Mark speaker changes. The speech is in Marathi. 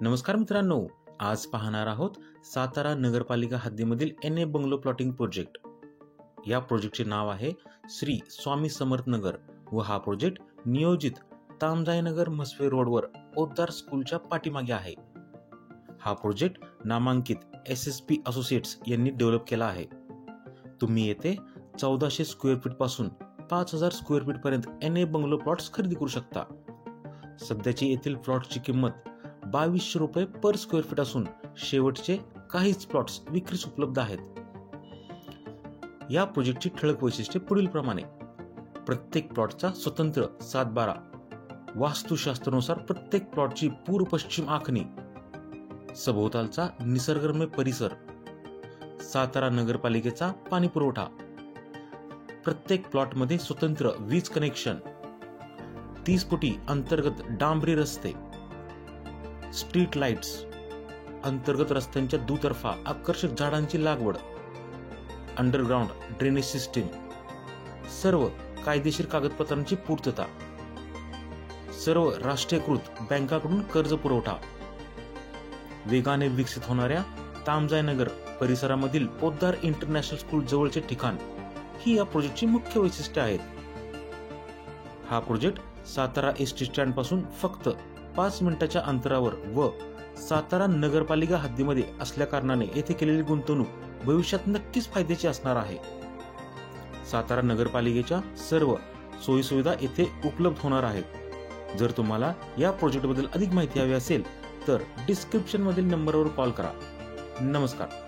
Speaker 1: नमस्कार मित्रांनो, आज पाहणार आहोत सातारा नगरपालिका हद्दीमधील NA बंगलो प्लॉटिंग प्रोजेक्ट। या प्रोजेक्टचे नाव आहे श्री स्वामी समर्थ नगर व हा प्रोजेक्ट नियोजित तामजाईनगर म्हसवे रोडवर पोद्दार स्कूलच्या पाठीमागे आहे। हा प्रोजेक्ट नामांकित SSP असोसिएट्स यांनी डेव्हलप केला आहे। तुम्ही येथे 1400 स्क्वेअर फीट पासून 5000 स्क्वेअर फीट पर्यंत NA बंगलो प्लॉट्स खरेदी करू शकता। सध्याची येथील प्लॉटची किंमत 2200 रुपये पर स्क्वेअर फीट असून शेवटचे काहीच प्लॉट्स विक्रीस उपलब्ध आहेत। या प्रोजेक्टची ठळक वैशिष्ट्ये पुढील प्रमाणे: प्रत्येक प्लॉटचा स्वतंत्र 7/12 वास्तुशास्त्रानुसार प्रत्येक प्लॉटची पूर्व पश्चिम आखणी, सभोवतालचा निसर्गरम्य परिसर, सातारा नगरपालिकेचा पाणी पुरवठा, प्रत्येक प्लॉटमध्ये स्वतंत्र वीज कनेक्शन, 30 फुटी अंतर्गत डांबरी रस्ते, स्ट्रीट लाईट्स, अंतर्गत रस्त्यांच्या दुतर्फा आकर्षक झाडांची लागवड, अंडरग्राउंड ड्रेनेज सिस्टीम, सर्व कायदेशीर कागदपत्रांची पूर्तता, सर्व राष्ट्रीयकृत बँकाकडून कर्ज पुरवठा, वेगाने विकसित होणाऱ्या तामजाईनगर परिसरामधील पोद्दार इंटरनॅशनल स्कूल जवळचे ठिकाण ही या प्रोजेक्टची मुख्य वैशिष्ट्ये आहेत। हा प्रोजेक्ट सातारा ST स्टँड पासून फक्त 5 मिनिटाच्या अंतरावर व सातारा नगरपालिका हद्दीमध्ये असल्या कारणाने येथे केलेली गुंतवणूक भविष्यात नक्कीच फायद्याची असणार आहे। सातारा नगरपालिकेच्या सर्व सोयीसुविधा येथे उपलब्ध होणार आहेत। जर तुम्हाला या प्रोजेक्टबद्दल अधिक माहिती हवी असेल तर डिस्क्रिप्शन मधील नंबरवर कॉल करा। नमस्कार।